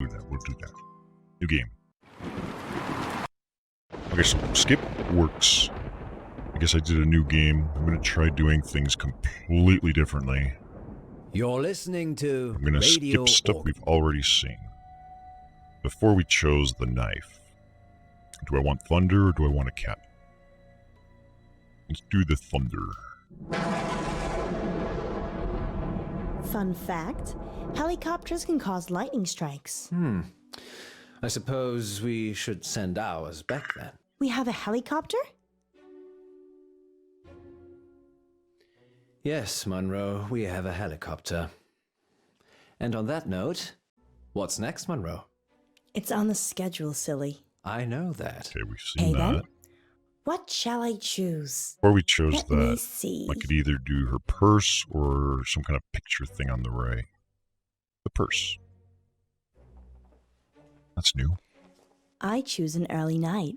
We'll do that. New game. Okay, so skip works. I guess I did a new game. I'm going to try doing things completely differently. You're listening to I'm going to skip stuff we've already seen. Before we chose the knife. Do I want thunder or do I want a cat? Let's do the thunder. Fun fact, helicopters can cause lightning strikes. I suppose we should send ours back then. We have a helicopter? Yes, Munro, we have a helicopter. And on that note, what's next, Munro? It's on the schedule, silly. I know that. Okay, we've seen that. Then, what shall I choose? Before we chose Let me that, see. I could either do her purse or some kind of picture thing on the right. The purse. That's new. I choose an early night.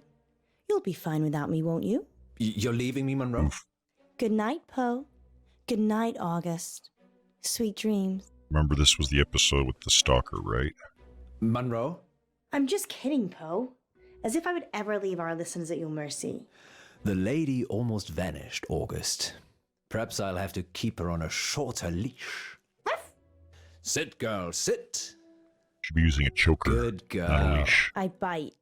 You'll be fine without me, won't you? You're leaving me, Munro? Oof. Good night, Poe. Good night, August. Sweet dreams. Remember, this was the episode with the stalker, right? Munro? I'm just kidding, Poe. As if I would ever leave our listeners at your mercy. The lady almost vanished, August. Perhaps I'll have to keep her on a shorter leash. Sit, girl, sit. Should be using a choker, Good not a girl. leash. I bite.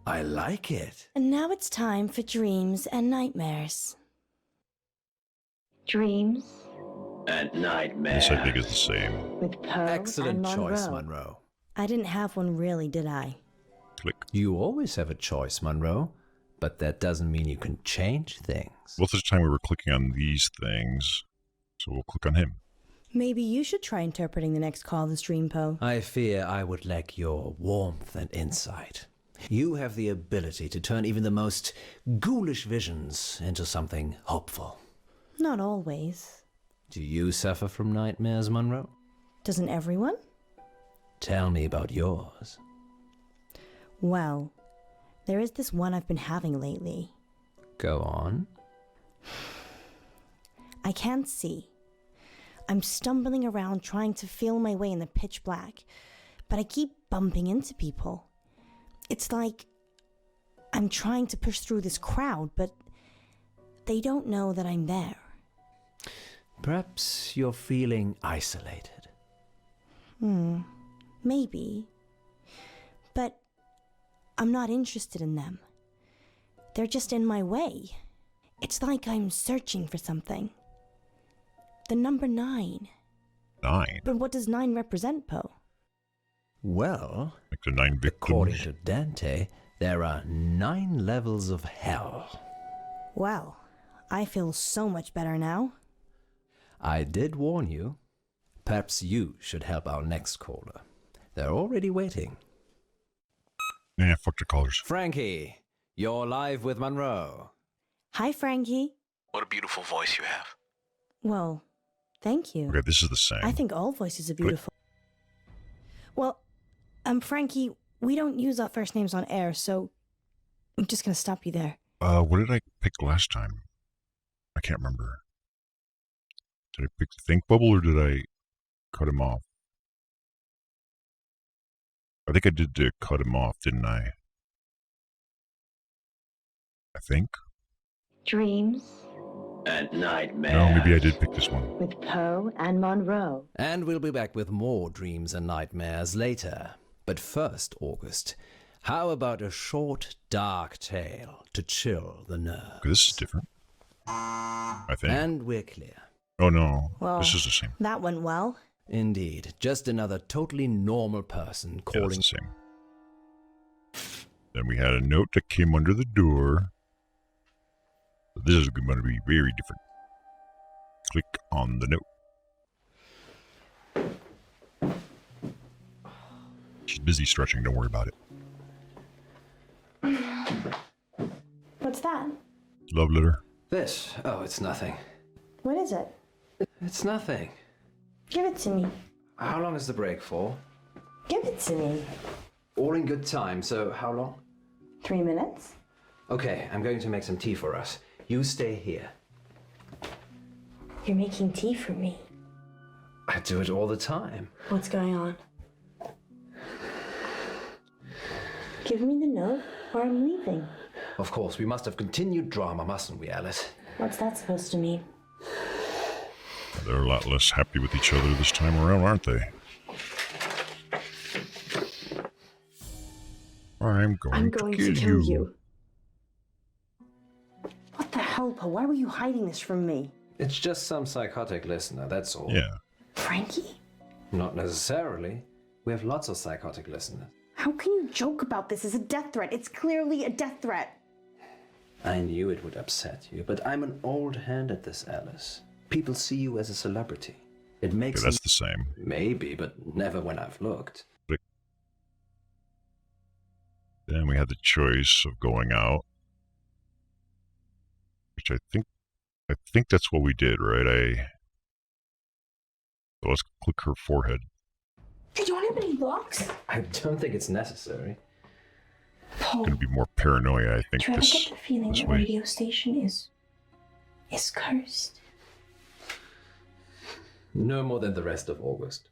I like it. And now it's time for dreams and nightmares. Dreams And nightmares. This, I think, is the same. with Poe Excellent and choice, Munro. Munro. I didn't have one really, did I? Click. You always have a choice, Munro. But that doesn't mean you can change things. Most of the time we were clicking on these things, so we'll click on him. Maybe you should try interpreting the next call of this dream, Poe. I fear I would lack your warmth and insight. You have the ability to turn even the most ghoulish visions into something hopeful. Not always. Do you suffer from nightmares, Munro? Doesn't everyone? Tell me about yours. Well, there is this one I've been having lately. Go on. I can't see. I'm stumbling around trying to feel my way in the pitch black, but I keep bumping into people. It's like I'm trying to push through this crowd, but they don't know that I'm there. Perhaps you're feeling isolated. Maybe. But I'm not interested in them. They're just in my way. It's like I'm searching for something. The number 9. 9. But what does 9 represent, Poe? Well, Like the 9 according victims. to Dante, there are 9 levels of hell. Well, I feel so much better now. I did warn you. Perhaps you should help our next caller. They're already waiting. Nah, fuck the callers. Frankie, you're live with Munro. Hi, Frankie. What a beautiful voice you have. Well, thank you. Okay, this is the same. I think all voices are beautiful. Well, Frankie, we don't use our first names on air, so I'm just gonna stop you there. What did I pick last time? I can't remember. Did I pick the think bubble or did I cut him off? I think I did cut him off, didn't I? I think. Dreams And nightmares. No, maybe I did pick this one. with Poe and Munro. And we'll be back with more dreams and nightmares later. But first, August, how about a short, dark tale to chill the nerves? Okay, this is different. I think. And we're clear. Oh no, Well, this is the same. That went well. Indeed, just another totally normal person Yeah, calling. it's the same. Then we had a note that came under the door. This is going to be very different. Click on the note. She's busy stretching, don't worry about it. What's that? Love letter. This? Oh, it's nothing. What is it? It's nothing. Give it to me. How long is the break for? Give it to me. All in good time, so how long? 3 minutes? Okay, I'm going to make some tea for us. You stay here. You're making tea for me. I do it all the time. What's going on? Give me the note or I'm leaving. Of course, we must have continued drama, mustn't we, Alice? What's that supposed to mean? They're a lot less happy with each other this time around, aren't they? I'm going to kill you. What the hell, Poe? Why were you hiding this from me? It's just some psychotic listener, that's all. Yeah. Frankie? Not necessarily. We have lots of psychotic listeners. How can you joke about this as a death threat? It's clearly a death threat. I knew it would upset you, but I'm an old hand at this, Alice. People see you as a celebrity. It makes Okay, that's the same. Maybe, but never when I've looked. Then we had the choice of going out, which I think that's what we did, right? So let's click her forehead. Do you want any locks? I don't think it's necessary. Poe, Gonna be more paranoia, I think. do you ever this get the feeling this the way. radio station is cursed? No more than the rest of August.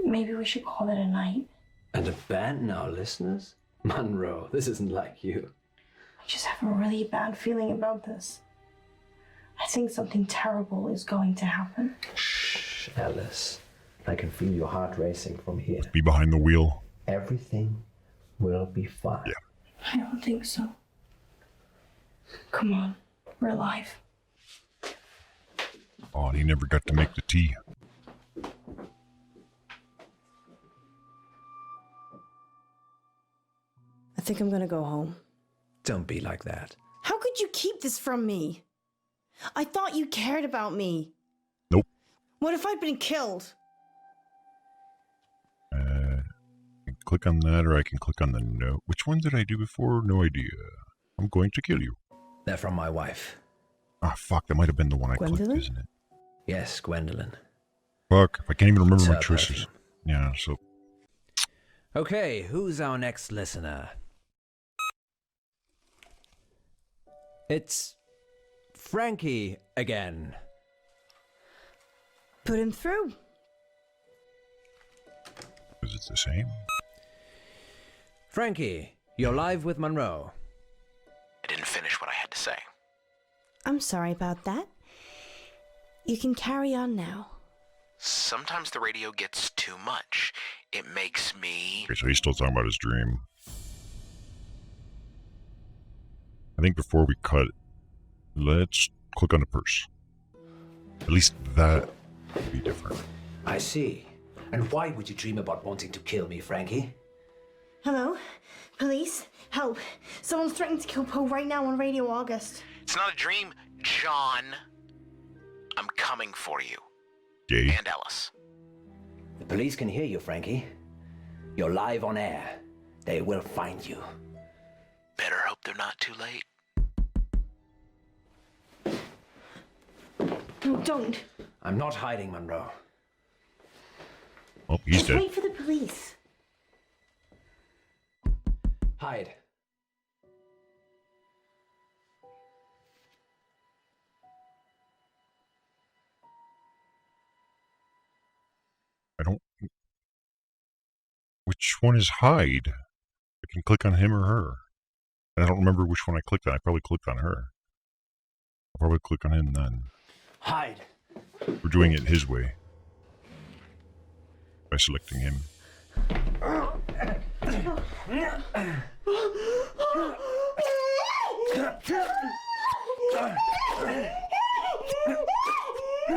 Maybe we should call it a night. And abandon our listeners? Munro, this isn't like you. I just have a really bad feeling about this. I think something terrible is going to happen. Shh, Alice. I can feel your heart racing from here. Be behind the wheel. Everything will be fine. Yeah. I don't think so. Come on, we're alive. Oh, and he never got to make the tea. I think I'm gonna go home. Don't be like that. How could you keep this from me? I thought you cared about me. Nope. What if I'd been killed? I can click on that, or I can click on the note. Which one did I do before? No idea. I'm going to kill you. They're from my wife. Ah, fuck. That might have been the one I clicked, Gwendolyn? isn't it? Yes, Gwendolyn. Fuck. I can't even remember It's my her choices. person. Yeah, so... Okay, who's our next listener? It's Frankie again. Put him through. Is it the same? Frankie, you're live with Munro. I didn't finish what I had to say. I'm sorry about that. You can carry on now. Sometimes the radio gets too much. It makes me... Okay, so he's still talking about his dream. I think before we cut, let's click on the purse. At least that would be different. I see. And why would you dream about wanting to kill me, Frankie? Hello? Police? Help. Someone's threatening to kill Poe right now on Radio August. It's not a dream, John. I'm coming for you. Gay. And Ellis. The police can hear you, Frankie. You're live on air. They will find you. Better hope they're not too late. No, don't. I'm not hiding, Munro. Oh, he's Just dead. wait for the police. Hide. I don't... Which one is hide? I can click on him or her. And I don't remember which one I clicked on. I probably clicked on her. I'll probably click on him then. Hide. We're doing it his way. By selecting him.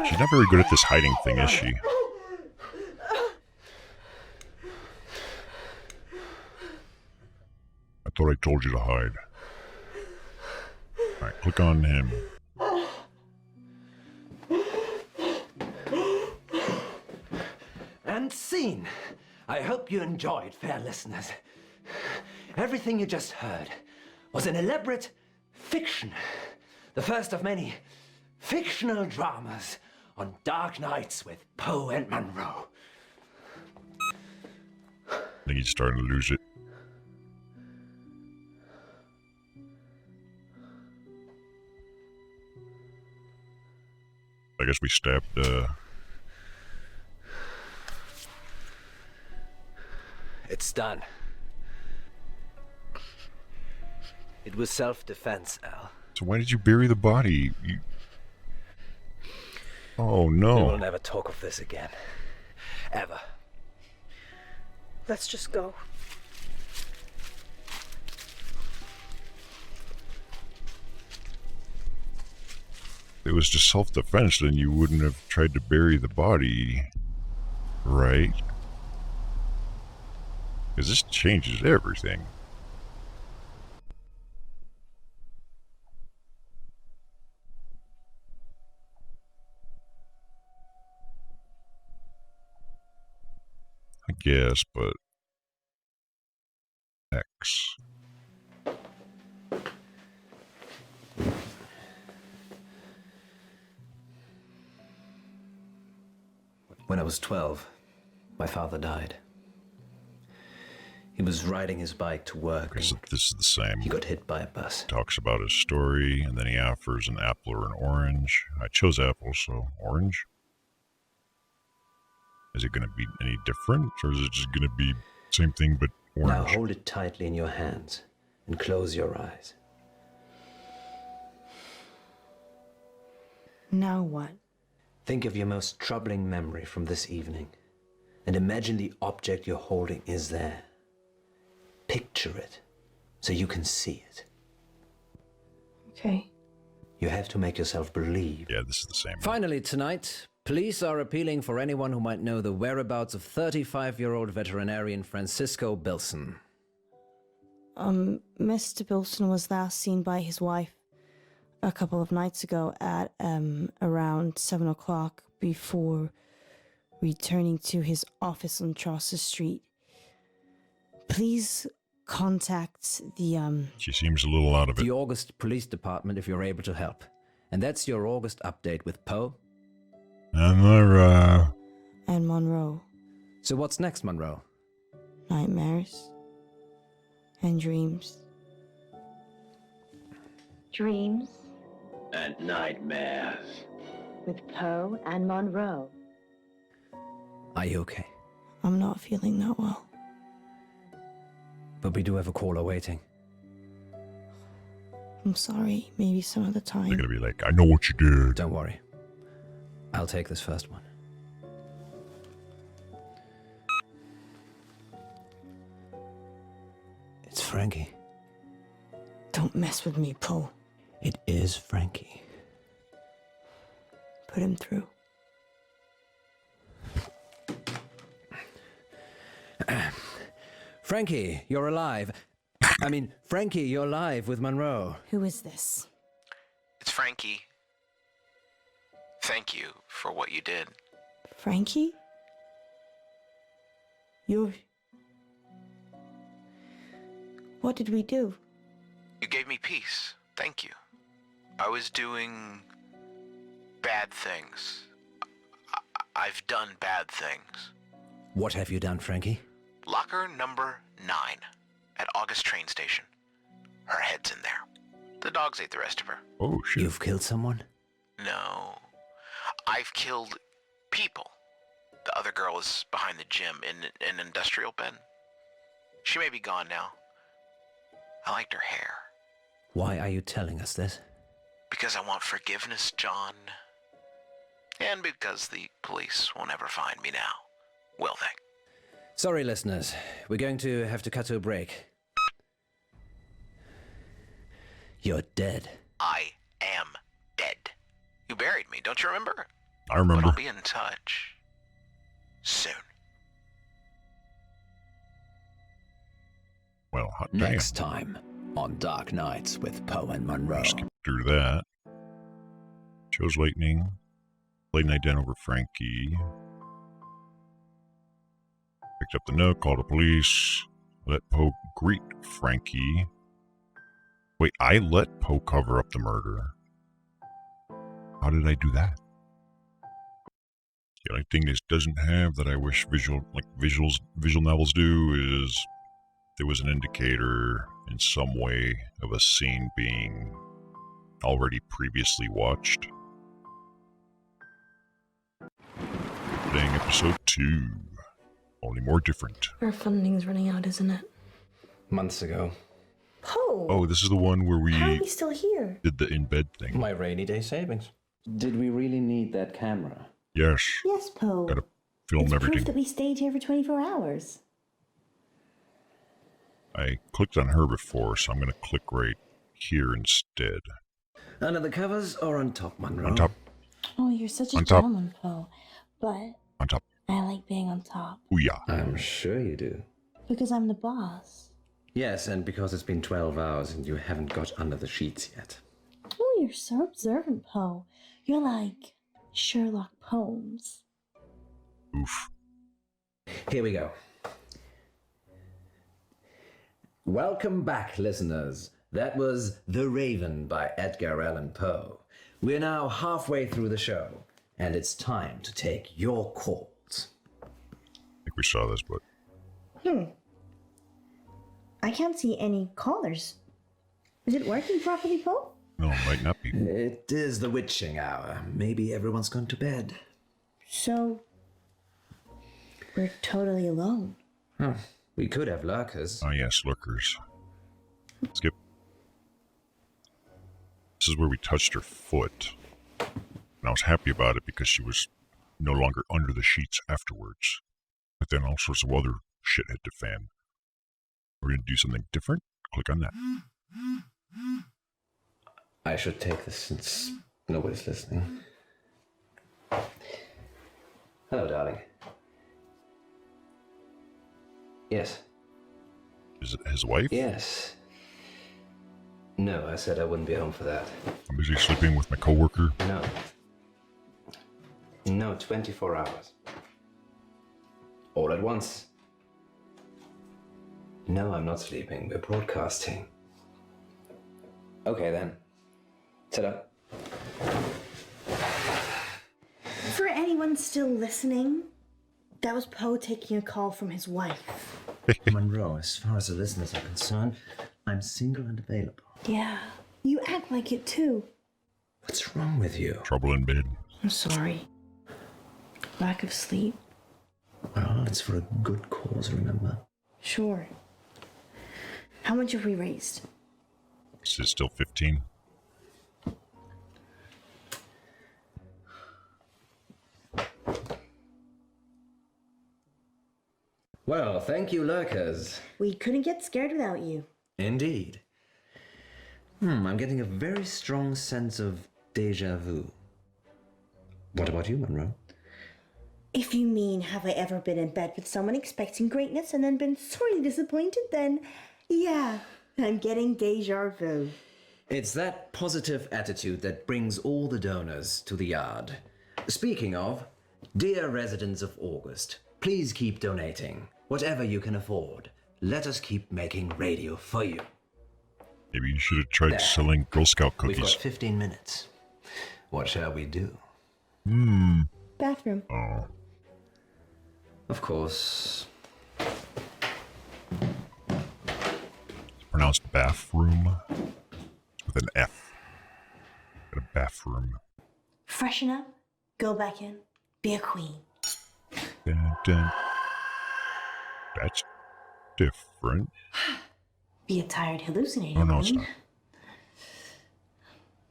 She's not very good at this hiding thing, is she? I thought I told you to hide. Alright, click on him. And scene. I hope you enjoyed, fair listeners. Everything you just heard was an elaborate fiction. The first of many fictional dramas on dark nights with Poe and Munro. I think he's starting to lose it. I guess we stabbed, It's done. It was self-defense, Al. So why did you bury the body? Oh, We no. will never talk of this again. Ever. Let's just go. If it was just self-defense, then you wouldn't have tried to bury the body, right? Because this changes everything. I guess, but X. When I was 12, my father died. He was riding his bike to work. Okay, so this is the same. He got hit by a bus. Talks about his story, and then he offers an apple or an orange. I chose apple, so orange. Is it going to be any different, or is it just going to be same thing but orange? Now hold it tightly in your hands and close your eyes. Now what? Think of your most troubling memory from this evening and imagine the object you're holding is there. Picture it so you can see it. Okay. You have to make yourself believe. Yeah, this is the same. Finally tonight, police are appealing for anyone who might know the whereabouts of 35-year-old veterinarian Francisco Bilson. Mr. Bilson was last seen by his wife a couple of nights ago at around 7 o'clock before returning to his office on Chaucer Street. Please contact the She seems a little out of it. The August Police Department if you're able to help. And that's your August update with Poe and Munro. and Munro. So what's next, Munro? Nightmares and dreams. Dreams And nightmares. with Poe and Munro. Are you okay? I'm not feeling that well. But we do have a caller waiting. I'm sorry. Maybe some other They're time. going to be like, I know what you did. Don't worry. I'll take this first one. It's Frankie. Don't mess with me, Poe. It is Frankie. Put him through. Frankie, you're alive. Frankie, you're live with Munro. Who is this? It's Frankie. Thank you for what you did. Frankie? You're... What did we do? You gave me peace. Thank you. I was doing bad things. I've done bad things. What have you done, Frankie? Locker number 9 at August train station. Her head's in there. The dogs ate the rest of her. Oh, shit. You've killed someone? No. I've killed people. The other girl is behind the gym in an industrial bin. She may be gone now. I liked her hair. Why are you telling us this? Because I want forgiveness, John. And because the police won't ever find me now, will they? Sorry, listeners. We're going to have to cut to a break. You're dead. I am dead. You buried me, don't you remember? I But remember. I'll be in touch. Soon. Well, hot damn. Next time on Dark Nights with Poe and Munro. Skip through that. Chose lightning. Late night down over Frankie. Picked up the note, called the police. Let Poe greet Frankie. Wait, I let Poe cover up the murder. How did I do that? The only thing this doesn't have that I wish visual novels do is there was an indicator in some way of a scene being already previously watched. Playing episode 2. Only more different. Our funding's running out, isn't it? Months ago. Poe! Oh, this is the one where How are we we still here? did the in-bed thing. My rainy day savings. Did we really need that camera? Yes. Yes, Poe. Gotta film It's everything. proof that we stayed here for 24 hours. I clicked on her before, so I'm going to click right here instead. Under the covers or on top, Munro? On top. Oh, you're such a On top. gentleman, Poe. But On top. I like being on top. Ooh, yeah. I'm sure you do. Because I'm the boss. Yes, and because it's been 12 hours and you haven't got under the sheets yet. Oh, you're so observant, Poe. You're like Sherlock Holmes. Oof. Here we go. Welcome back, listeners. That was The Raven by Edgar Allan Poe. We're now halfway through the show, and it's time to take your calls. I think we saw this, but I can't see any callers. Is it working properly, Poe? no, it might not be. It is the witching hour. Maybe everyone's gone to bed. So, we're totally alone. Oh, we could have lurkers. Ah, yes, lurkers. Skip. This is where we touched her foot. And I was happy about it because she was no longer under the sheets afterwards. But then all sorts of other shit hit the fan. We're going to do something different. Click on that. I should take this since nobody's listening. Hello, darling. Yes. Is it his wife? Yes. No, I said I wouldn't be home for that. I'm busy sleeping with my coworker. No. No, 24 hours. All at once. No, I'm not sleeping. We're broadcasting. Okay, then. Ta-da. For anyone still listening, that was Poe taking a call from his wife. Munro, as far as the listeners are concerned, I'm single and available. Yeah, you act like it too. What's wrong with you? Trouble in bed. I'm sorry. Lack of sleep? Well, it's for a good cause, remember? Sure. How much have we raised? Is it still 15? Well, thank you, lurkers. We couldn't get scared without you. Indeed. I'm getting a very strong sense of déjà vu. What about you, Munro? If you mean, have I ever been in bed with someone expecting greatness and then been sorely disappointed, then yeah, I'm getting déjà vu. It's that positive attitude that brings all the donors to the yard. Speaking of, dear residents of August, please keep donating. Whatever you can afford. Let us keep making radio for you. Maybe you should have tried selling Girl Scout We've cookies. got 15 minutes. What shall we do? Bathroom. Oh, Of course. it's pronounced bathroom. It's with an F. Got a bathroom. Freshen up, go back in, be a queen. Dun, dun. That's different. Be a tired hallucinating Oh, no, it's queen. not.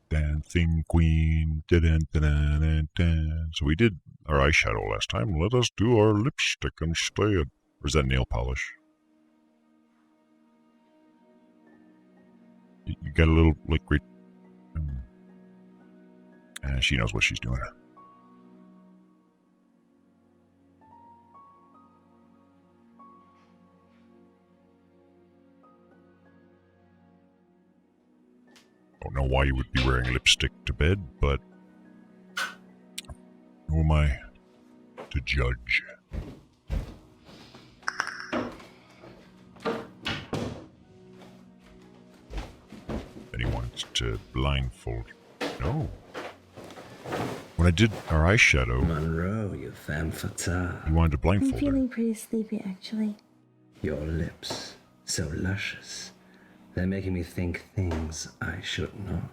Dancing Queen. Dun, dun, dun, dun, dun. So we did our eyeshadow last time. Let us do our lipstick instead. Or is that nail polish? You got a little, like, great... she knows what she's doing. Don't know why you would be wearing lipstick to bed, but who am I to judge? Then he wants to blindfold. No. When I did our eyeshadow, Munro, you femme fatale. he wanted to I'm blindfold her. feeling pretty sleepy, actually. Your lips, so luscious. They're making me think things I should not.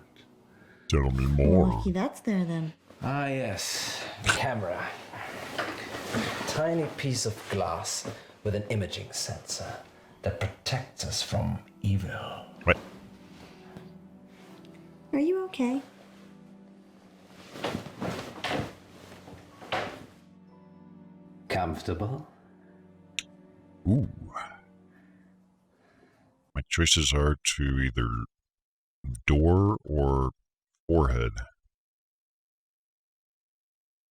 Tell me more. Lucky that's there then. Ah, yes. Camera. Tiny piece of glass with an imaging sensor that protects us from evil. What? Okay. Comfortable? Ooh. My choices are to either door or forehead.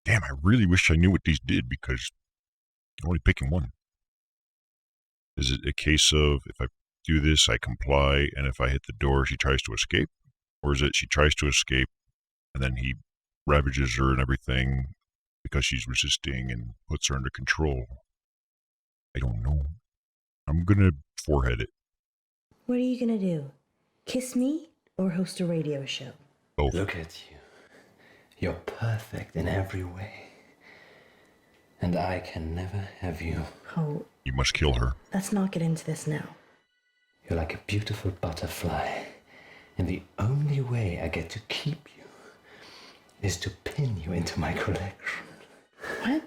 Damn, I really wish I knew what these did because I'm only picking one. Is it a case of if I do this, I comply, and if I hit the door, she tries to escape? Or is it she tries to escape and then he ravages her and everything because she's resisting and puts her under control? I don't know. I'm gonna forehead it. What are you gonna do? Kiss me or host a radio show? Both. Look at you. You're perfect in every way. And I can never have you. Oh, You must kill her. let's not get into this now. You're like a beautiful butterfly. And the only way I get to keep you is to pin you into my collection. What?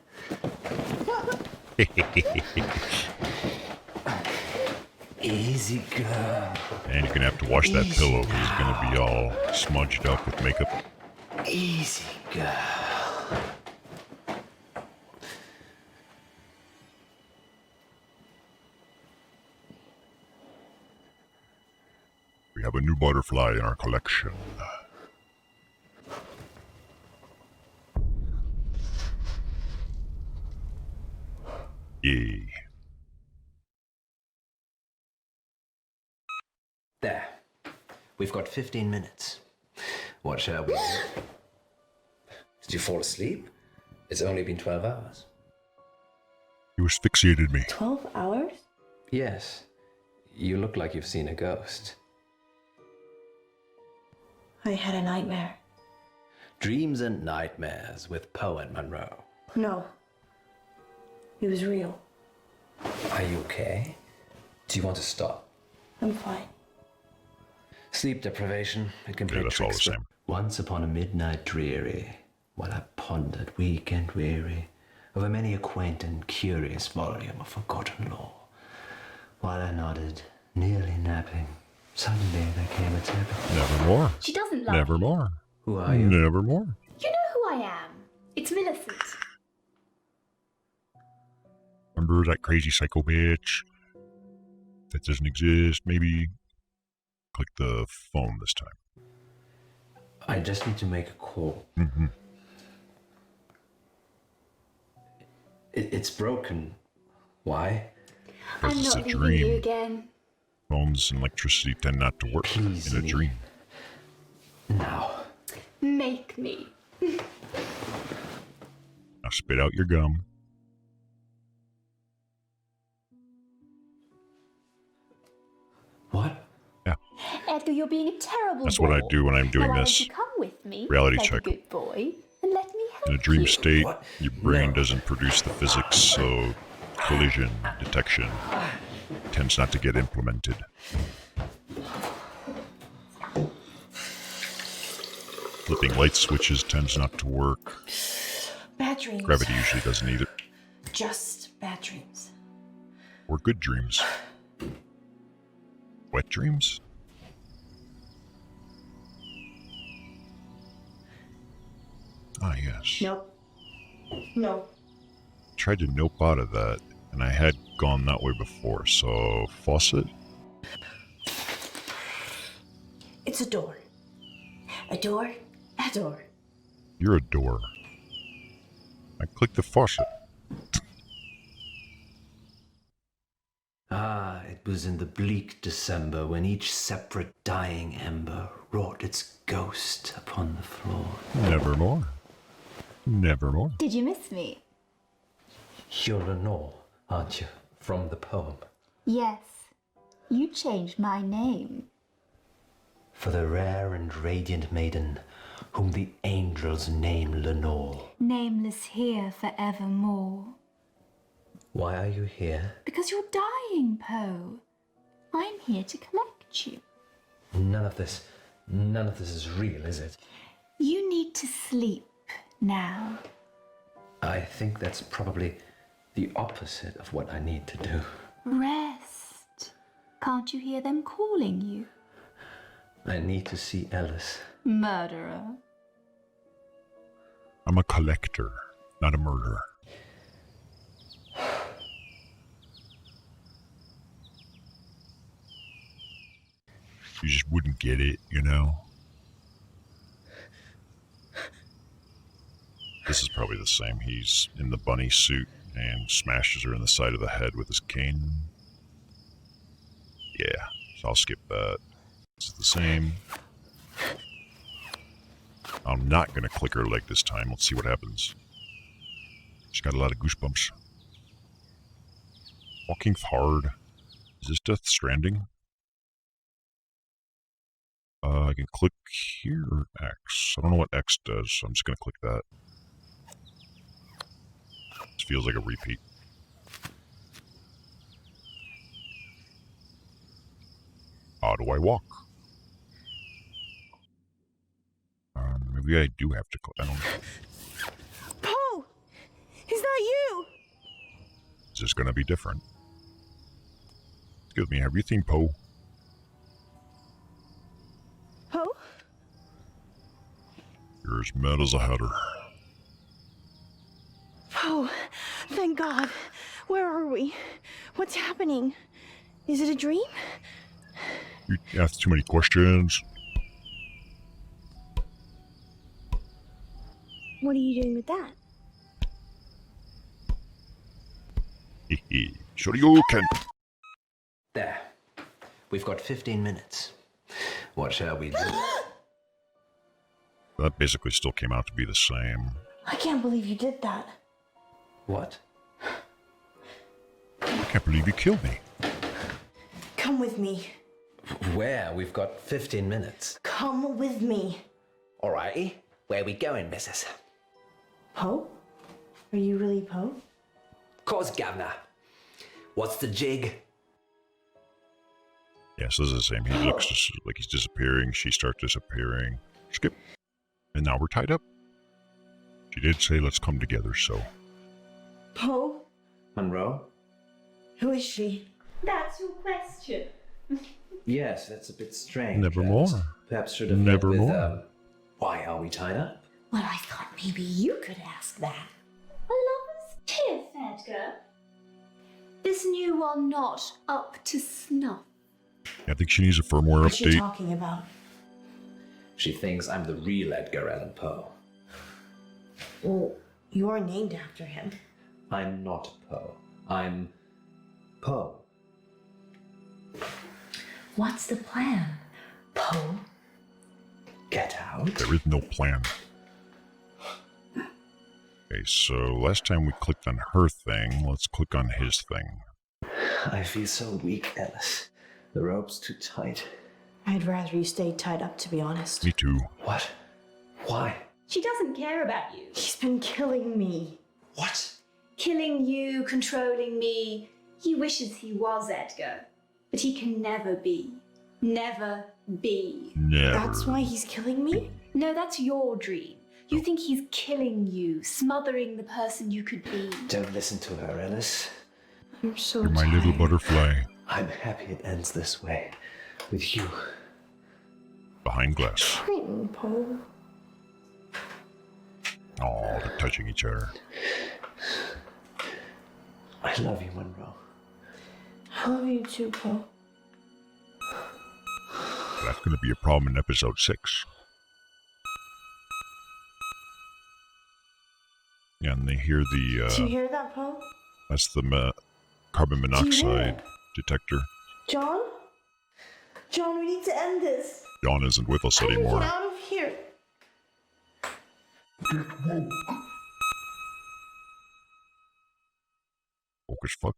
Easy girl. And you're gonna have to wash that Easy pillow because it's gonna be all smudged up with makeup. Easy girl. We have a new butterfly in our collection. Yay. There. We've got 15 minutes. What shall we do? Did you fall asleep? It's only been 12 hours. You asphyxiated me. 12 hours? Yes. You look like you've seen a ghost. I had a nightmare. Dreams and Nightmares with Poe and Munro. No. It was real. Are you okay? Do you want to stop? I'm fine. Sleep deprivation, it can Yeah, play that's all the tricks with- same. Once upon a midnight dreary, while I pondered, weak and weary, over many a quaint and curious volume of forgotten lore, while I nodded, nearly napping, suddenly there came a tapping. Nevermore. She doesn't love you. Nevermore. Who are you? Nevermore. You know who I am. It's Millicent. Remember that crazy psycho bitch? That doesn't exist, maybe? Click the phone this time. I just need to make a call. Mm-hmm. It's broken. Why? I'm It's not a leaving dream. you again. Phones and electricity tend not to work Please in a leave. dream. Now. Make me. Now spit out your gum. What? Edgar, you're being a terrible That's boy. what I do when I'm doing Now, why this. don't you come with me, Reality like check. a good boy, and let me help In a dream you. state, What? your brain No. doesn't produce the physics, so collision detection tends not to get implemented. Flipping light switches tends not to work. Bad dreams. Gravity usually doesn't either. Just bad dreams. Or good dreams. Wet dreams? Ah, yes. Nope. No. Tried to nope out of that, and I had gone that way before, so faucet? It's a door. A door. A door. You're a door. I clicked the faucet. Ah, it was in the bleak December when each separate dying ember wrought its ghost upon the floor. Nevermore. Nevermore. Did you miss me? You're Lenore, aren't you? From the poem. Yes. You changed my name. For the rare and radiant maiden whom the angels name Lenore. Nameless here forevermore. Why are you here? Because you're dying, Poe. I'm here to collect you. None of this is real, is it? You need to sleep now. I think that's probably the opposite of what I need to do. Rest. Can't you hear them calling you? I need to see Ellis. Murderer. I'm a collector, not a murderer. You just wouldn't get it, you know? This is probably the same. He's in the bunny suit and smashes her in the side of the head with his cane. Yeah, so I'll skip that. This is the same. I'm not going to click her leg this time. Let's see what happens. She's got a lot of goosebumps. Walking's hard. Is this Death Stranding? I can click here or X. I don't know what X does, so I'm just going to click that. This feels like a repeat. How do I walk? Maybe I do have to click. I don't know. Poe! Is that you? Is this going to be different? Excuse me, have you seen Poe? Poe? You're as mad as a hatter. Poe, thank God. Where are we? What's happening? Is it a dream? You ask too many questions. What are you doing with that? Hehe. Shoryuken. There. We've got 15 minutes. What shall we do? That basically still came out to be the same. I can't believe you did that. What? I can't believe you killed me. Come with me. Where? We've got 15 minutes. Come with me. Alrighty. Where we going, missus? Poe? Are you really Poe? Course, governor. What's the jig? Yes, this is the same. He looks just like he's disappearing. She starts disappearing. Skip. And now we're tied up. She did say let's come together, so. Poe? Munro? Who is she? That's your question. Yes, that's a bit strange. Nevermore. Perhaps should have Nevermore. led with, why are we tied up? Well, I thought maybe you could ask that. A lover's tiff, Edgar. Is new one not up to snuff? I think she needs a firmware What's she update. talking about? She thinks I'm the real Edgar Allan Poe. Well, you're named after him. I'm not Poe. I'm Poe. What's the plan, Poe? Get out. There is no plan. Okay, so last time we clicked on her thing, let's click on his thing. I feel so weak, Ellis. The rope's too tight. I'd rather you stayed tied up, to be honest. Me too. What? Why? She doesn't care about you. He's been killing me. What? Killing you, controlling me. He wishes he was Edgar, but he can never be. Never be. Never. That's why he's killing me? No, that's your dream. You think he's killing you, smothering the person you could be. Don't listen to her, Ellis. I'm so You're my tired. little butterfly. I'm happy it ends this way. With you. Behind glass. Frightened, Poe. Oh, they're touching each other. I love you, Munro. I love you too, Poe. That's going to be a problem in episode 6. Yeah, and they hear Do you the, hear that, Poe? that's the carbon Do you hear monoxide it? detector. John? John, we need to end this. John isn't with us I need to anymore. get out of here. Focus fuck.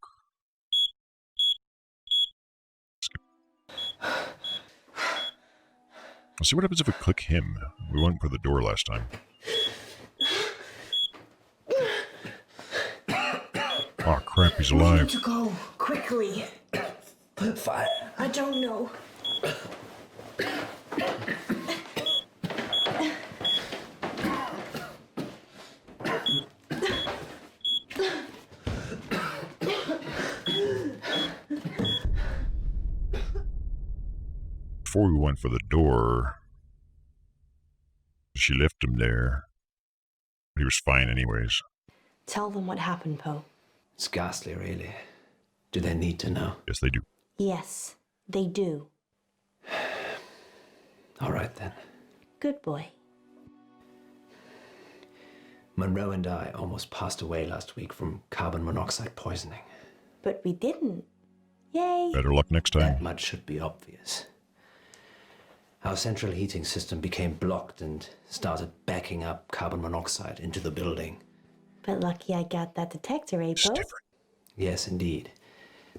Skip. Let's see what happens if we click him. We went for the door last time. Oh crap, he's We need alive. to go quickly. Fire. I don't know. before we went for the door, she left him there. He was fine anyways. Tell them what happened, Poe. It's ghastly, really. Do they need to know? Yes, they do. Yes, they do. All right, then. Good boy. Munro and I almost passed away last week from carbon monoxide poisoning. But we didn't. Yay! Better luck next time. That much should be obvious. Our central heating system became blocked and started backing up carbon monoxide into the building. But lucky I got that detector, eh, It's Poe? different. Yes, indeed.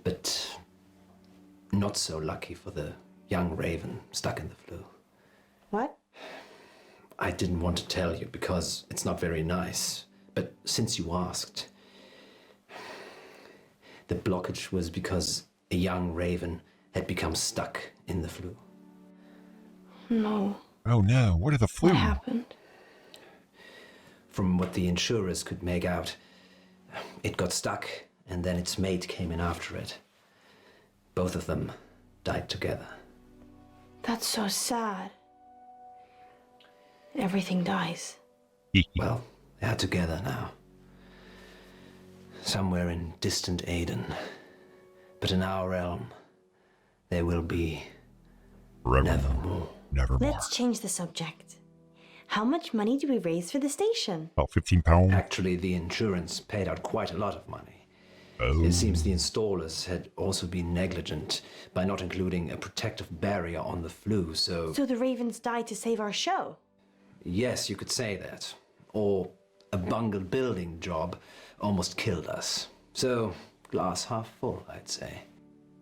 But not so lucky for the young raven stuck in the flue. What? I didn't want to tell you because it's not very nice. But since you asked, the blockage was because a young raven had become stuck in the flue. No. Oh no, what are the flu? What happened? From what the insurers could make out, it got stuck and then its mate came in after it. Both of them died together. That's so sad. Everything dies. Well, they are together now. Somewhere in distant Aden. But in our realm, they will be nevermore. Nevermore. Let's change the subject. How much money do we raise for the station? About £15. Actually, the insurance paid out quite a lot of money. Oh. It seems the installers had also been negligent by not including a protective barrier on the flue, so So the ravens died to save our show. yes, you could say that. Or a bungled building job almost killed us. So, glass half full, I'd say.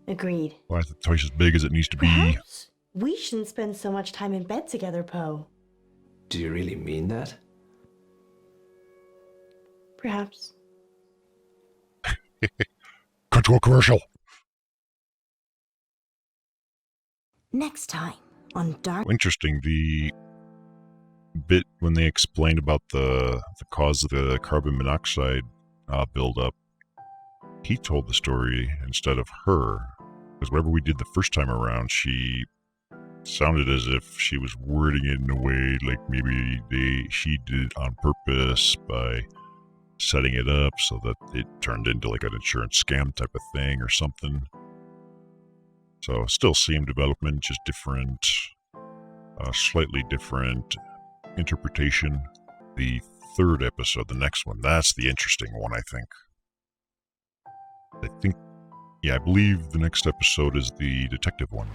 Agreed. Why is it twice as big as it needs to be? Perhaps we shouldn't spend so much time in bed together, Poe. Do you really mean that? Perhaps. Cut to a commercial. Next time on Dark. Interesting, the bit when they explained about the cause of the carbon monoxide buildup, he told the story instead of her. Because whatever we did the first time around, she sounded as if she was wording it in a way like maybe she did it on purpose by setting it up so that it turned into like an insurance scam type of thing or something. So still same development, just different, slightly different interpretation. The third episode, the next one, that's the interesting one, I think. I believe the next episode is the detective one.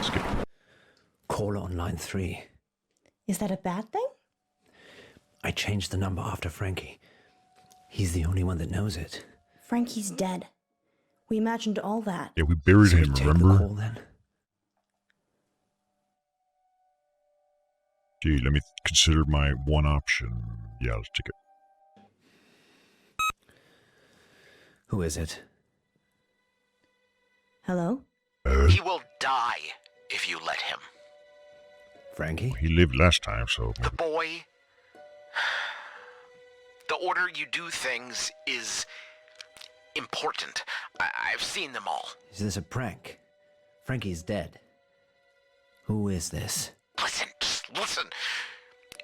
Skip. Caller on line 3. Is that a bad thing? I changed the number after Frankie. He's the only one that knows it. Frankie's dead. We imagined all that. Yeah, we buried So we him, take remember? the call then? Gee, let me consider my one option. Yeah, let's take it. Who is it? Hello? He will die if you let him. Frankie? He lived last time, so The boy. The order you do things is important. I've seen them all. Is this a prank? Frankie's dead. Who is this? Listen, just listen.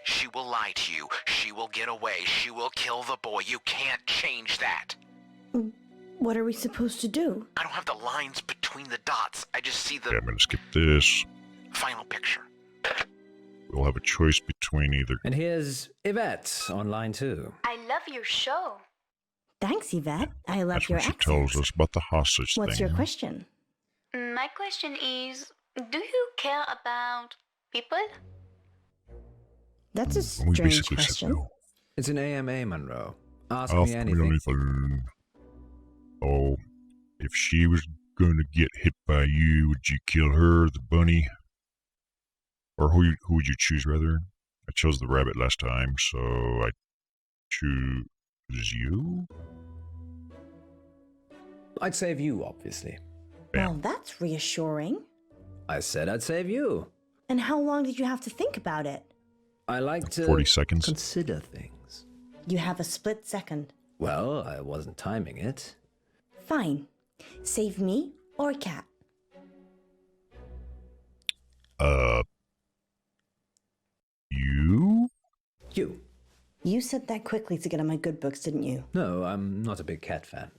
She will lie to you. She will get away. She will kill the boy. You can't change that. What are we supposed to do? I don't have the lines between the dots. I just see the yeah, I'm gonna skip this. final picture. We'll have a choice between either. And here's Yvette on line 2. I love your show. Thanks, Yvette. I love That's your what she accent. tells us about the hostage What's thing. your question? My question is, do you care about people? That's a And we strange basically said question. no. It's an AMA, Munro. Ask Ask me me anything. anything. Oh, if she was gonna get hit by you, would you kill her, the bunny? Or who would you choose, rather? I chose the rabbit last time, so I choose you? I'd save you, obviously. Well, that's reassuring. I said I'd save you. And how long did you have to think about it? I like to 40 seconds. consider things. You have a split second. Well, I wasn't timing it. Fine. Save me or Cat. You said that quickly to get on my good books, didn't you? No, I'm not a big cat fan.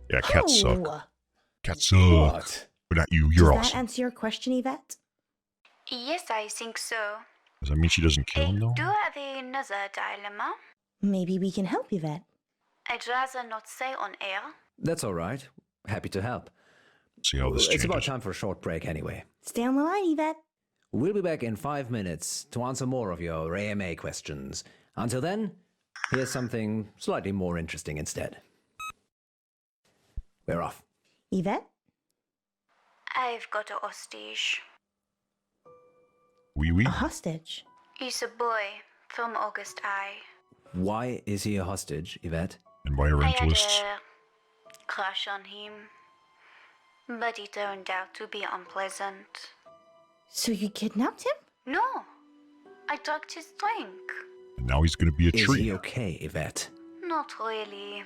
Yeah, cats suck. Oh! Cats suck. What? But not you. You're Does that awesome. answer your question, Yvette? Yes, I think so. Does that mean she doesn't kill him, though? do have another dilemma. Maybe we can help, Yvette. I'd rather not say on air. That's all right. Happy to help. See how this It's changes. about time for a short break anyway. Stay on the line, Yvette. We'll be back in 5 minutes to answer more of your AMA questions. Until then, here's something slightly more interesting instead. We're off. Yvette? I've got a hostage. Wee wee. A hostage? He's a boy from August I. Why is he a hostage, Yvette? Environmentalists. I had a crush on him, but he turned out to be unpleasant. So you kidnapped him? No, I drugged his drink. And now he's going to be a Is tree. he okay, Yvette? Not really.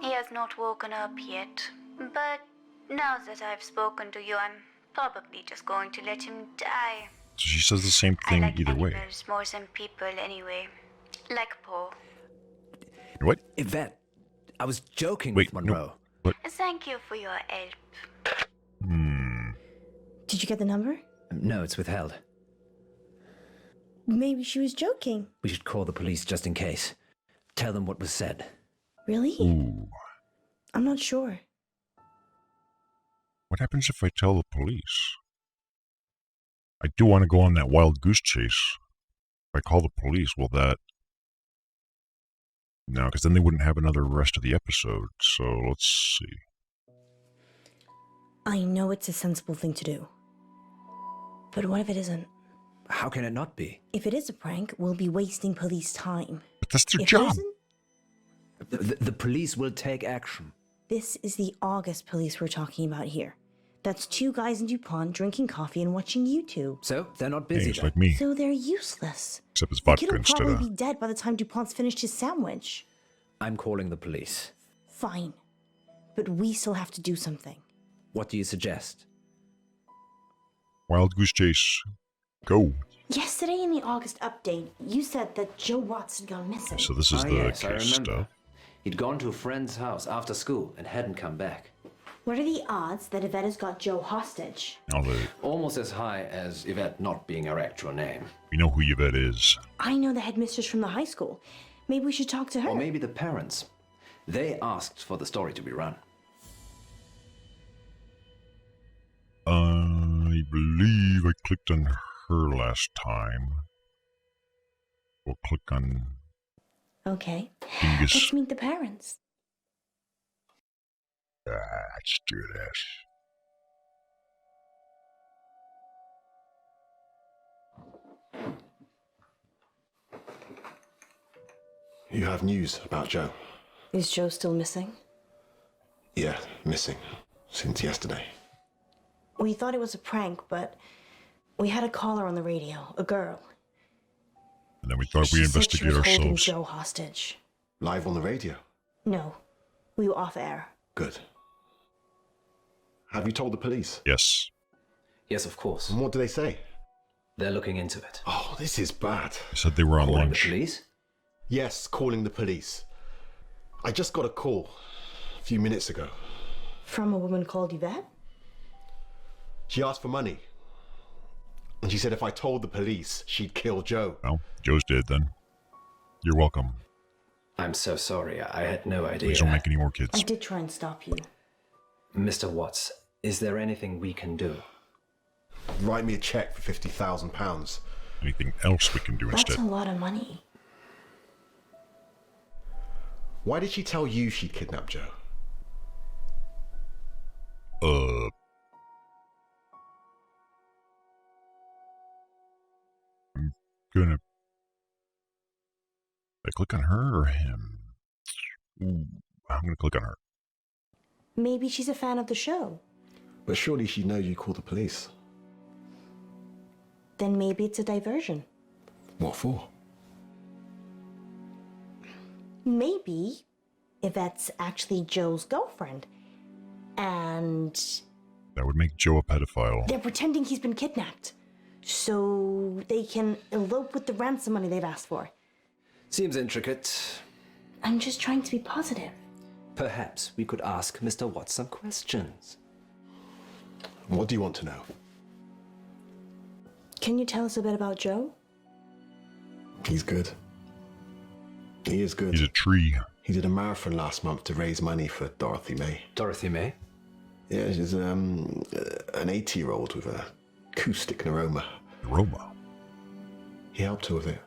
He has not woken up yet. But now that I've spoken to you, I'm probably just going to let him die. So she says the same I thing like either way. animals more than people anyway. Like Poe. What? Yvette, I was joking Wait, with no. Munro. Thank you for your help. Did you get the number? No, it's withheld. Maybe she was joking. We should call the police just in case. Tell them what was said. Really? Ooh. I'm not sure. What happens if I tell the police? I do want to go on that wild goose chase. If I call the police, will that... No, because then they wouldn't have another rest of the episode. So let's see. I know it's a sensible thing to do. But what if it isn't? How can it not be? If it is a prank, we'll be wasting police time. But that's their If it job. isn't, The police will take action. this is the August police we're talking about here. That's two guys in DuPont drinking coffee and watching YouTube. So, they're not Hey, busy it's then. like me. So they're useless. Except it's The vodka kid will instead probably of... be dead by the time DuPont's finished his sandwich. I'm calling the police. Fine. But we still have to do something. What do you suggest? Wild goose chase. Go. Yesterday in the August update, you said that Joe Watts had gone missing. So this is the yes, I case remember. stuff. He'd gone to a friend's house after school and hadn't come back. What are the odds that Yvette has got Joe hostage? Now that Almost as high as Yvette not being her actual name. we know who Yvette is. I know the headmistress from the high school. Maybe we should talk to her. Or maybe the parents. They asked for the story to be run. I believe I clicked on her last time. We'll click on Okay. Dingus. Let's meet the parents. Let's do this. You have news about Joe? Is Joe still missing? Yeah, missing. Since yesterday. We thought it was a prank, but we had a caller on the radio, a girl. And then we thought She we'd said she investigate was holding ourselves. Joe hostage. Live on the radio? No, we were off air. Good. Have you told the police? Yes. Yes, of course. And what do they say? They're looking into it. Oh, this is bad. They said they were on Calling the lunch. police? Yes, calling the police. I just got a call a few minutes ago. From a woman called Yvette? She asked for money. And she said if I told the police, she'd kill Joe. Well, Joe's dead then. You're welcome. I'm so sorry. I had no idea. Please don't make any more I kids. did try and stop you. Mr. Watts, is there anything we can do? Write me a check for £50,000. Anything else we can do That's instead? a lot of money. Why did she tell you she'd kidnapped Joe? I'm gonna... Did I click on her or him? Ooh, I'm gonna click on her. Maybe she's a fan of the show. But surely she knows you called the police. Then maybe it's a diversion. What for? Maybe Yvette's actually Joe's girlfriend. And That would make Joe a pedophile. they're pretending he's been kidnapped. So they can elope with the ransom money they've asked for. Seems intricate. I'm just trying to be positive. Perhaps we could ask Mr. Watts some questions. What do you want to know? Can you tell us a bit about Joe? He's good. He is good. He's a tree. He did a marathon last month to raise money for Dorothy May. Dorothy May? Yeah, she's an 80-year-old with a acoustic neuroma. Roma. He helped her with it.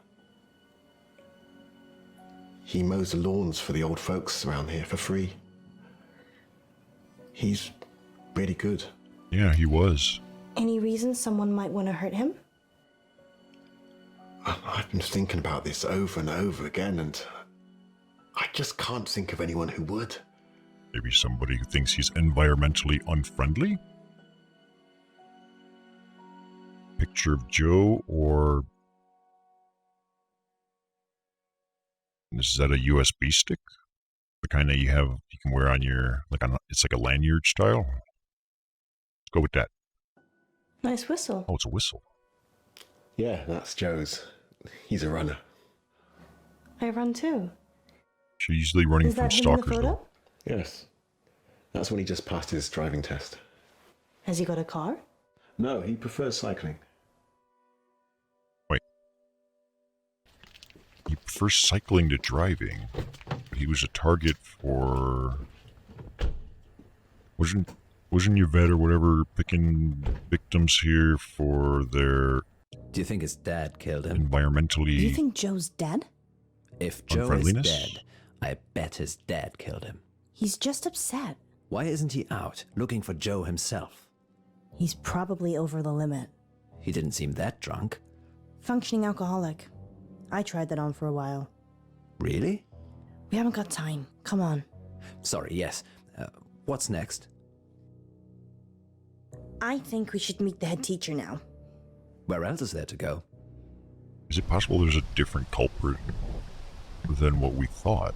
He mows the lawns for the old folks around here for free. He's really good. Yeah, he was. Any reason someone might want to hurt him? I've been thinking about this over and over again, and I just can't think of anyone who would. Maybe somebody who thinks he's environmentally unfriendly? Picture of Joe, or... Is that a USB stick? The kind that you can wear on your, it's like a lanyard style? Let's go with that. Nice whistle. Oh, it's a whistle. Yeah, that's Joe's. He's a runner. I run too. She's usually running Is from that him in the stalkers, photo? though. Yes. That's when he just passed his driving test. Has he got a car? No, he prefers cycling. Wait. He prefers cycling to driving. He was a target for... Wasn't Yvette or whatever picking victims here for their Do you think his dad killed him? environmentally... Do you think Joe's dead? If Joe is Unfriendliness? dead, I bet his dad killed him. He's just upset. Why isn't he out looking for Joe himself? He's probably over the limit. He didn't seem that drunk. Functioning alcoholic. I tried that on for a while. Really? We haven't got time. Come on. Sorry, yes. What's next? I think we should meet the head teacher now. Where else is there to go? Is it possible there's a different culprit than what we thought?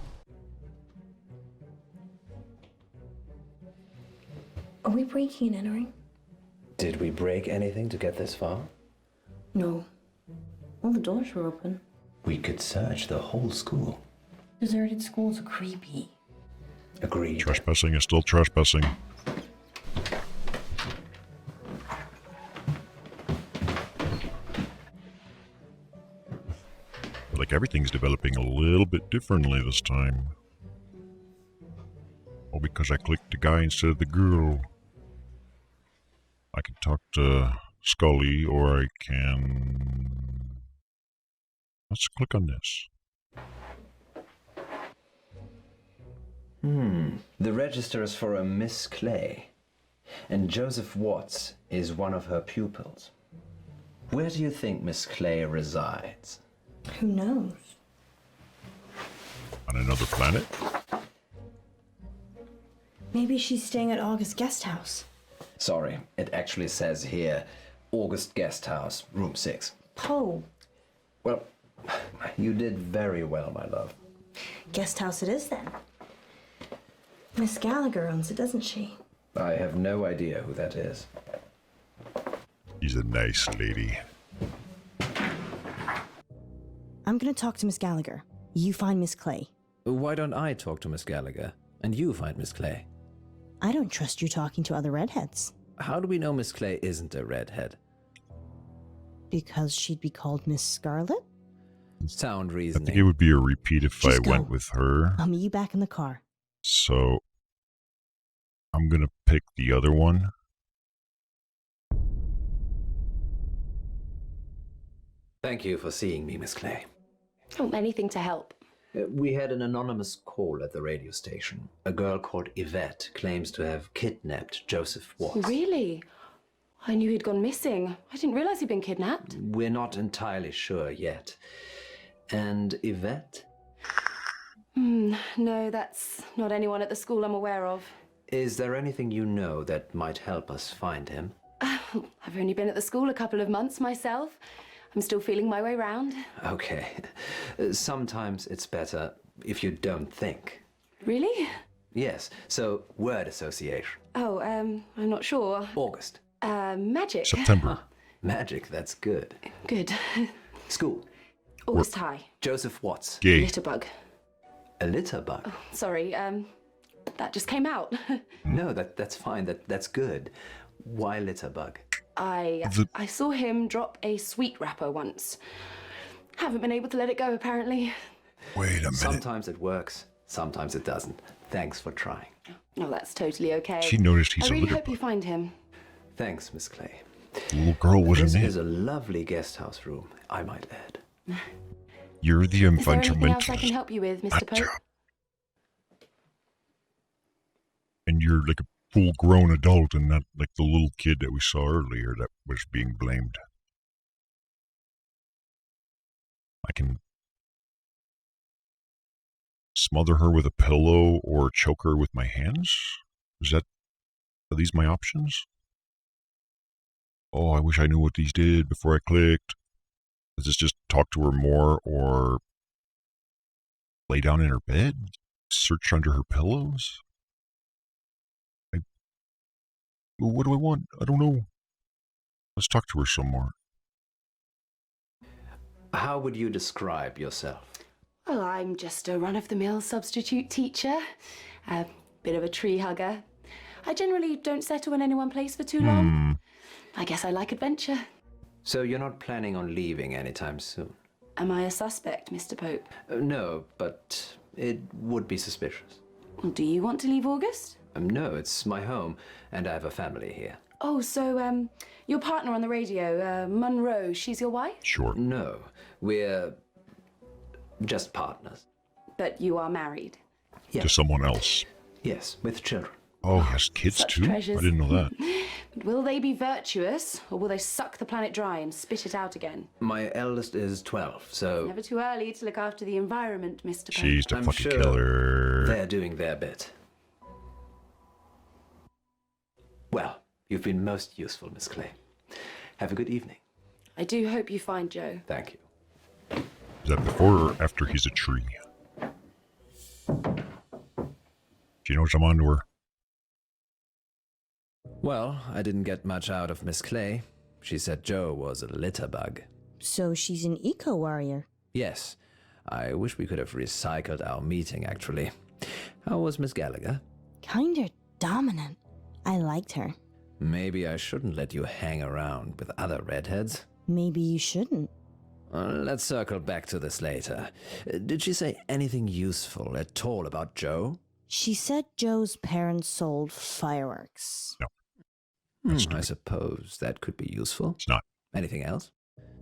Are we breaking and entering? Did we break anything to get this far? No. All the doors were open. We could search the whole school. Deserted schools are creepy. Agreed. Trespassing is still trespassing. Like everything's developing a little bit differently this time. Oh, because I clicked the guy instead of the girl. I can talk to Scully, or I can... Let's click on this. The register is for a Miss Clay, and Joseph Watts is one of her pupils. Where do you think Miss Clay resides? Who knows? On another planet? Maybe she's staying at August guest house. Sorry, it actually says here, August Guest House, room 6. Poe. Well, you did very well, my love. Guest house it is then. Miss Gallagher owns it, doesn't she? I have no idea who that is. She's a nice lady. I'm gonna talk to Miss Gallagher. You find Miss Clay. Why don't I talk to Miss Gallagher, and you find Miss Clay? I don't trust you talking to other redheads. How do we know Miss Clay isn't a redhead? Because she'd be called Miss Scarlet? Sound I reasoning. think it would be a repeat if Just I go. went with her. I'll meet you back in the car. So, I'm gonna pick the other one. Thank you for seeing me, Miss Clay. Oh, anything to help. We had an anonymous call at the radio station. A girl called Yvette claims to have kidnapped Joseph Watts. Really? I knew he'd gone missing. I didn't realize he'd been kidnapped. We're not entirely sure yet. And Yvette? No, that's not anyone at the school I'm aware of. Is there anything you know that might help us find him? I've only been at the school a couple of months myself. I'm still feeling my way round. Okay. Sometimes it's better if you don't think. Really? Yes, so word association. Oh, I'm not sure. August. Magic. September. Magic, that's good. Good. School. August High. Joseph Watts. Gay. Litterbug. A litter bug? Oh, sorry, that just came out. No, that's fine. That's good. Why litter bug? I saw him drop a sweet wrapper once. Haven't been able to let it go, apparently. Wait a minute. Sometimes it works, sometimes it doesn't. Thanks for trying. No, that's totally okay. She noticed he's I a really litter hope you find him. Thanks, Miss Clay. The little girl wasn't This in. is a lovely guest house room, I might add. You're the Is there anything else I can environmentalist. help you with, Mr. Pope? And you're like a full-grown adult and not like the little kid that we saw earlier that was being blamed. I can smother her with a pillow or choke her with my hands? Are these my options? Oh, I wish I knew what these did before I clicked. Is this just talk to her more or lay down in her bed? Search under her pillows? What do I want? I don't know. Let's talk to her some more. How would you describe yourself? Well, I'm just a run-of-the-mill substitute teacher. A bit of a tree hugger. I generally don't settle in any one place for too long. I guess I like adventure. So you're not planning on leaving anytime soon? Am I a suspect, Mr. Pope? No, but it would be suspicious. Well, do you want to leave August? No, it's my home, and I have a family here. Oh, so, your partner on the radio, Munro, she's your wife? Sure. No, we're just partners. But you are married. Yeah. To someone else. Yes, with children. Oh, he has kids Such too? treasures. I didn't know that. But will they be virtuous, or will they suck the planet dry and spit it out again? My eldest is 12, so Never too early to look after the environment, Mr. Pope. She's the I'm fucking sure killer. they're doing their bit. Well, you've been most useful, Miss Clay. Have a good evening. I do hope you find Joe. Thank you. Is that before or after he's a tree? She knows I'm onto her. Well, I didn't get much out of Miss Clay. She said Joe was a litter bug. So she's an eco-warrior. Yes, I wish we could have recycled our meeting, actually. How was Miss Gallagher? Kinda dominant. I liked her. Maybe I shouldn't let you hang around with other redheads. Maybe you shouldn't. Let's circle back to this later. Did she say anything useful at all about Joe? She said Joe's parents sold fireworks. No. I suppose that could be useful. It's not. Anything else?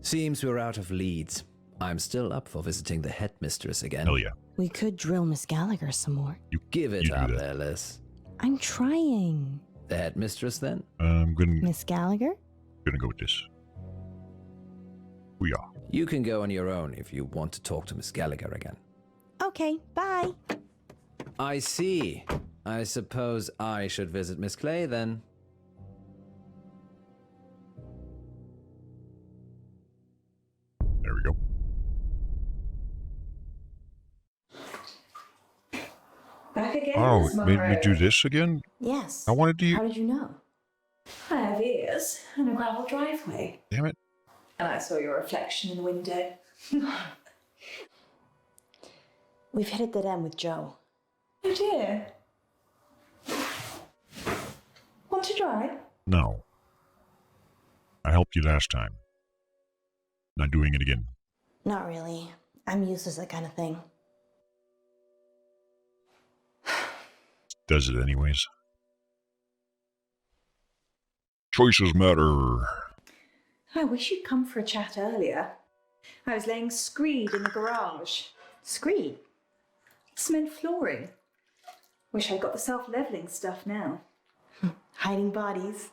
Seems we're out of leads. I'm still up for visiting the headmistress again. Hell yeah. We could drill Miss Gallagher some more. Give it You do up, that. Alice. I'm trying. The headmistress, then? I'm gonna Miss Gallagher? go with this. We are. You can go on your own if you want to talk to Miss Gallagher again. Okay, bye. I see. I suppose I should visit Miss Clay, then. There we go. Back again, Oh, Miss it made me Munro. do this again? Yes. I wanted to. How did you know? I have ears and a gravel driveway. Damn it. And I saw your reflection in the window. We've hit a dead end with Joe. Oh dear. Want to drive? No. I helped you last time. Not doing it again. Not really. I'm used to that kind of thing. Does it anyways. Choices matter. I wish you'd come for a chat earlier. I was laying screed in the garage. Screed. Cement flooring. Wish I'd got the self-leveling stuff now. Hiding bodies.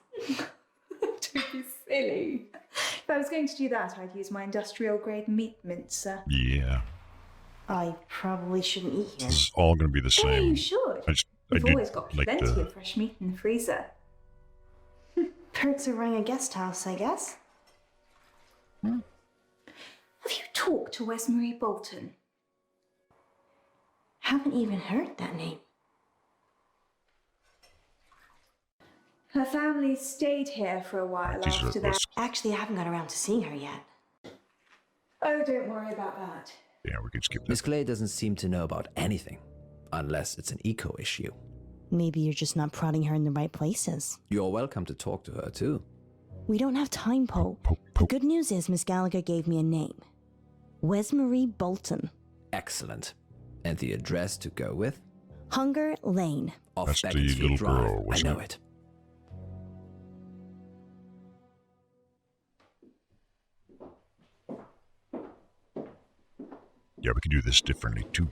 Don't be silly. If I was going to do that, I'd use my industrial-grade meat mincer. Yeah. I probably shouldn't eat here. This is all going to be the Hey, same. you should. I We've did always got like plenty the... of fresh meat in the freezer. Perks of running a guest house, I guess. Have you talked to Wesmarie Bolton? Haven't even heard that name. Her family stayed here for a while These are after that. Actually, I haven't got around to seeing her yet. Oh, don't worry about that. Yeah, we can skip that. Miss Clay doesn't seem to know about anything, unless it's an eco issue. Maybe you're just not prodding her in the right places. You're welcome to talk to her, too. We don't have time, Poe. The good news is Miss Gallagher gave me a name. Wesmarie Bolton. Excellent. And the address to go with? Hunger Lane. Off That's the Beaconsfield little Drive. girl, I wasn't know it? it. Yeah, we can do this differently, too.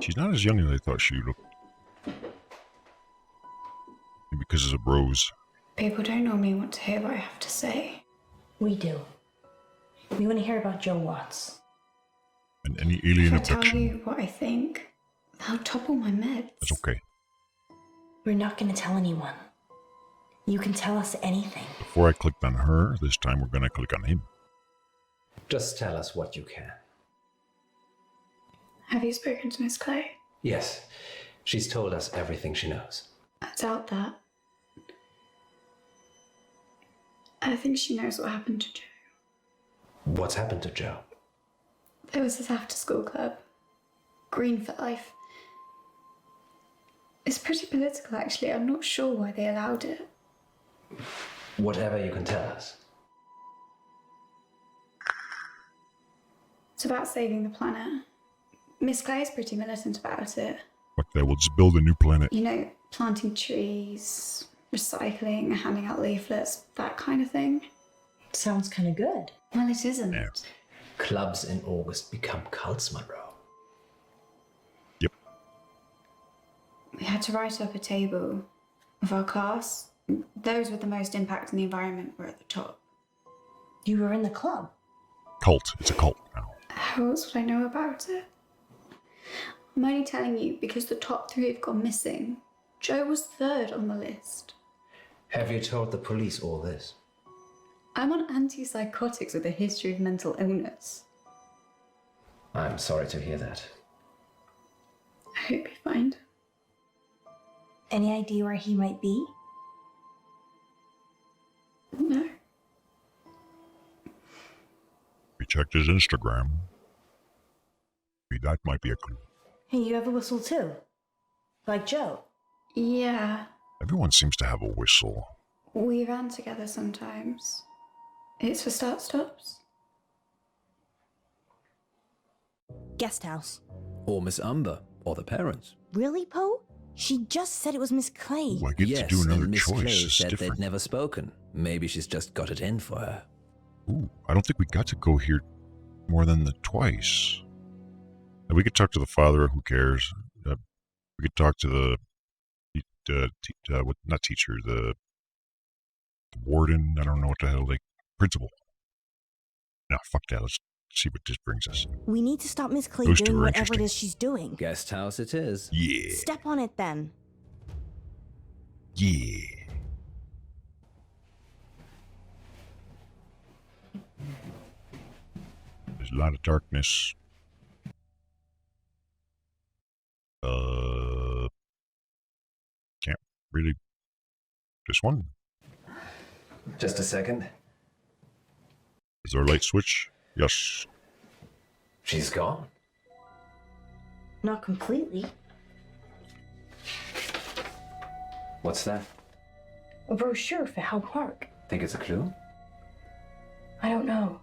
She's not as young as I thought she looked. Maybe because it's a bros. People don't normally want to hear what I have to say. We do. We want to hear about Joe Watts. And any alien If I tell abduction. you what I think, they'll topple my meds. That's okay. We're not going to tell anyone. You can tell us anything. Before I clicked on her, this time we're going to click on him. Just tell us what you can. Have you spoken to Miss Clay? Yes, she's told us everything she knows. I doubt that. I think she knows what happened to Joe. What's happened to Joe? There was this after-school club. Green for Life. It's pretty political, actually. I'm not sure why they allowed it. Whatever you can tell us. It's about saving the planet. Miss Clay's pretty militant about it. Fuck that, we'll just build a new planet. You know, planting trees, recycling, handing out leaflets, that kind of thing. Sounds kind of good. Well, it isn't. Yeah. Clubs in August become cults, Munro. Yep. We had to write up a table of our class. Those with the most impact on the environment were at the top. You were in the club. Cult. It's a cult now. How else would I know about it? I'm only telling you because the top 3 have gone missing. Joe was 3rd on the list. Have you told the police all this? I'm on antipsychotics with a history of mental illness. I'm sorry to hear that. I hope you find. Any idea where he might be? No. We checked his Instagram. Maybe that might be a clue. Hey, you have a whistle too? Like Joe? Yeah. Everyone seems to have a whistle. We ran together sometimes. It's for start-stops. Guest house. Or Miss Umber, or the parents. Really, Poe? She just said it was Miss Clay. Ooh, I get Yes, to do another and Miss choice. Clay It's said different. they'd never spoken. Maybe she's just got it in for her. Ooh, I don't think we got to go here more than twice. And we could talk to the father. Who cares? We could talk to the not teacher, the warden. I don't know what the hell principal. Nah, fuck that. Let's see what this brings us. We need to stop Miss Clay Those two doing are whatever it interesting. is she's doing. Guest house it is. Yeah. Step on it then. Yeah. There's a lot of darkness. Can't really. This one. Just a second. Is there a light switch? Yes. She's gone. Not completely. What's that? A brochure for Howe Park. Think it's a clue? I don't know.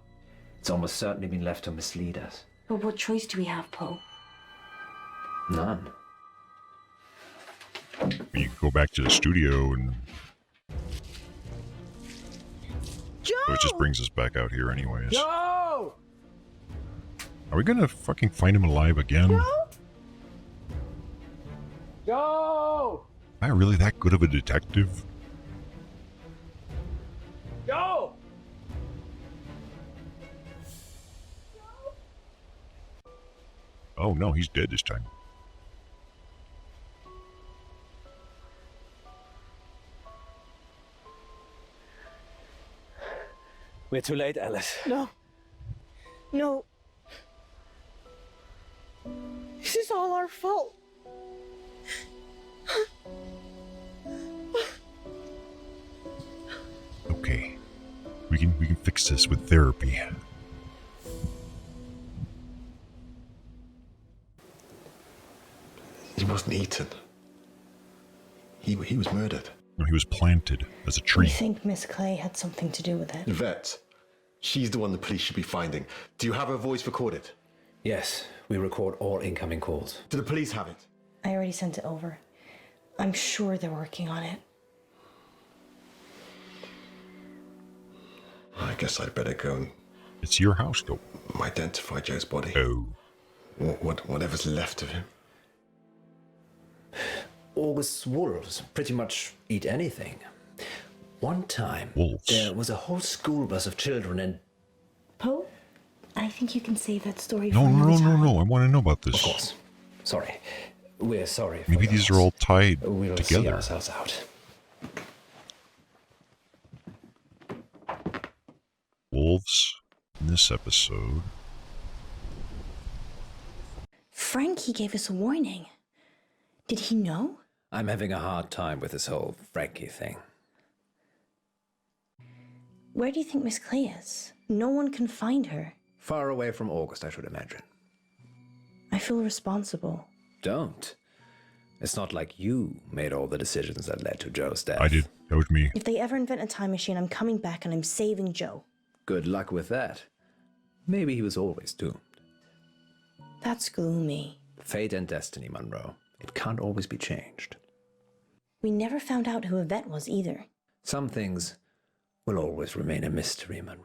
It's almost certainly been left to mislead us. But what choice do we have, Poe? None. You can go back to the studio and. Joe! So it just brings us back out here, anyways. Joe! Are we gonna fucking find him alive again? Joe! Am I really that good of a detective? Joe! Oh no, he's dead this time. We're too late, Alice. No. No. This is all our fault. Okay. We can fix this with therapy. He wasn't eaten. He was murdered. No, he was planted as a Do tree. you think Miss Clay had something to do with it? Vet. She's the one the police should be finding. Do you have her voice recorded? Yes, we record all incoming calls. Do the police have it? I already sent it over. I'm sure they're working on it. I guess I'd better go and It's your house, though. identify Joe's body. Oh. Whatever's left of him. August's wolves pretty much eat anything. One time, Wolves. there was a whole school bus of children and... Poe, I think you can save that story No, for another time. no. I want to know about this. Of course. Sorry. We're sorry for Maybe your these are loss. all tied We'll see together. ourselves out. Wolves in this episode. Frankie gave us a warning. Did he know? I'm having a hard time with this whole Frankie thing. Where do you think Miss Clay is? No one can find her. Far away from August, I should imagine. I feel responsible. Don't. It's not like you made all the decisions that led to Joe's death. I did. That was me. If they ever invent a time machine, I'm coming back and I'm saving Joe. Good luck with that. Maybe he was always doomed. That's gloomy. Fate and destiny, Munro. It can't always be changed. We never found out who Yvette was either. Some things will always remain a mystery, Munro.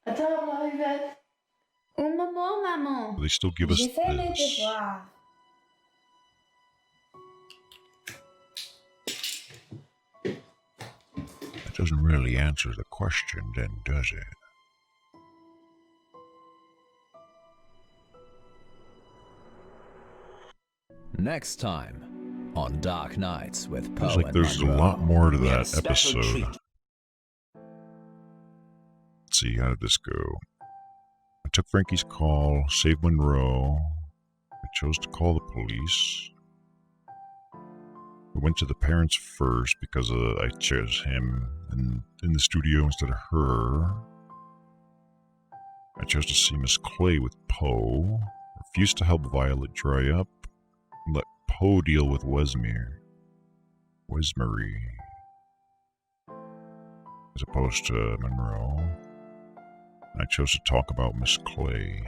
À table, Yvette. Un moment, maman. They still give us J'ai fait mes this. devoirs. That doesn't really answer the question, then, does it? Next time on Dark Nights with Poe Feels like and there's a Munro. lot more to We have a that special episode. treat. Let's see, how did this go? I took Frankie's call, saved Monroe. I chose to call the police. I went to the parents first because I chose him in the studio instead of her. I chose to see Miss Clay with Poe. Refused to help Violet dry up. And let Poe deal with Wesmere. As opposed to Monroe. I chose to talk about Miss Clay.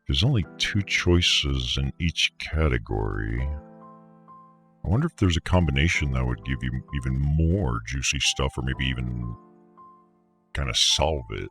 There's only 2 choices in each category. I wonder if there's a combination that would give you even more juicy stuff, or maybe even kind of solve it.